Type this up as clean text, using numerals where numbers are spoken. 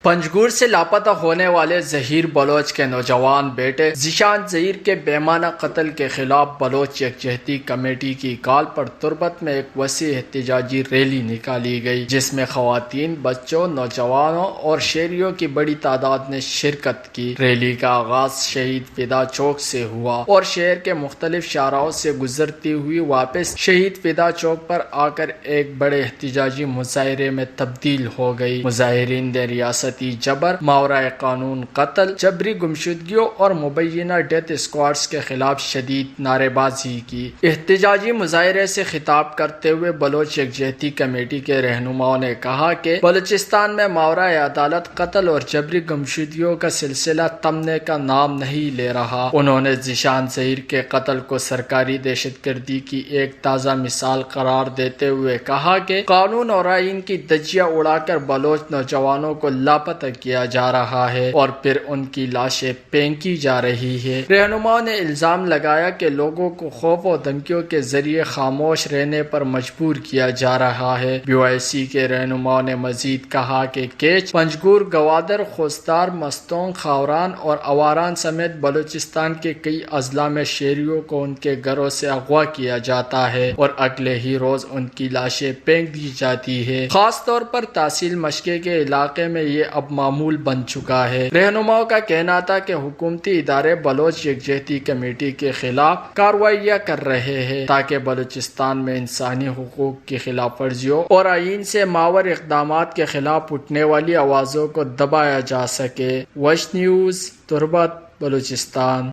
پنجگور سے لاپتہ ہونے والے ظہیر بلوچ کے نوجوان بیٹے ذیشان ظہیر کے بےمعنی قتل کے خلاف بلوچ یکجہتی کمیٹی کی کال پر تربت میں ایک وسیع احتجاجی ریلی نکالی گئی، جس میں خواتین، بچوں، نوجوانوں اور شہریوں کی بڑی تعداد نے شرکت کی۔ ریلی کا آغاز شہید فدا چوک سے ہوا اور شہر کے مختلف شاہراہوں سے گزرتی ہوئی واپس شہید فدا چوک پر آ کر ایک بڑے احتجاجی مظاہرے میں تبدیل ہو گئی۔ مظاہرین نے ریاستی جبر، ماورائے قانون قتل، جبری گمشدگیوں اور مبینہ ڈیتھ اسکواڈز کے خلاف شدید نعرے بازی کی۔ احتجاجی مظاہرے سے خطاب کرتے ہوئے بلوچ یکجہتی کمیٹی کے رہنماؤں نے کہا کہ بلوچستان میں ماورائے عدالت قتل اور جبری گمشدگیوں کا سلسلہ تھمنے کا نام نہیں لے رہا۔ انہوں نے ذیشان ظہیر کے قتل کو سرکاری دہشت گردی کی ایک تازہ مثال قرار دیتے ہوئے کہا کہ قانون اور آئین کی دھجیاں اڑا کر بلوچ نوجوانوں کو لاپتہ کیا جا رہا ہے اور پھر ان کی لاشیں پھینکی جا رہی ہے۔ رہنماؤں نے الزام لگایا کہ لوگوں کو خوف و دھمکیوں کے ذریعے خاموش رہنے پر مجبور کیا جا رہا ہے۔ BOIC کے رہنماؤں نے مزید کہا کہ کیچ، پنجگور، گوادر، خوستار، مستونگ، خاوران اور اواران سمیت بلوچستان کے کئی اضلاع میں شہریوں کو ان کے گھروں سے اغوا کیا جاتا ہے اور اگلے ہی روز ان کی لاشیں پھینک دی جاتی ہے۔ خاص طور پر تحصیل مشکے کے علاقے میں یہ اب معمول بن چکا ہے۔ رہنماؤں کا کہنا تھا کہ حکومتی ادارے بلوچ یکجہتی کمیٹی کے خلاف کارروائیاں کر رہے ہیں تاکہ بلوچستان میں انسانی حقوق کی خلاف ورزیوں اور آئین سے ماور اقدامات کے خلاف اٹھنے والی آوازوں کو دبایا جا سکے۔ وش نیوز، تربت، بلوچستان۔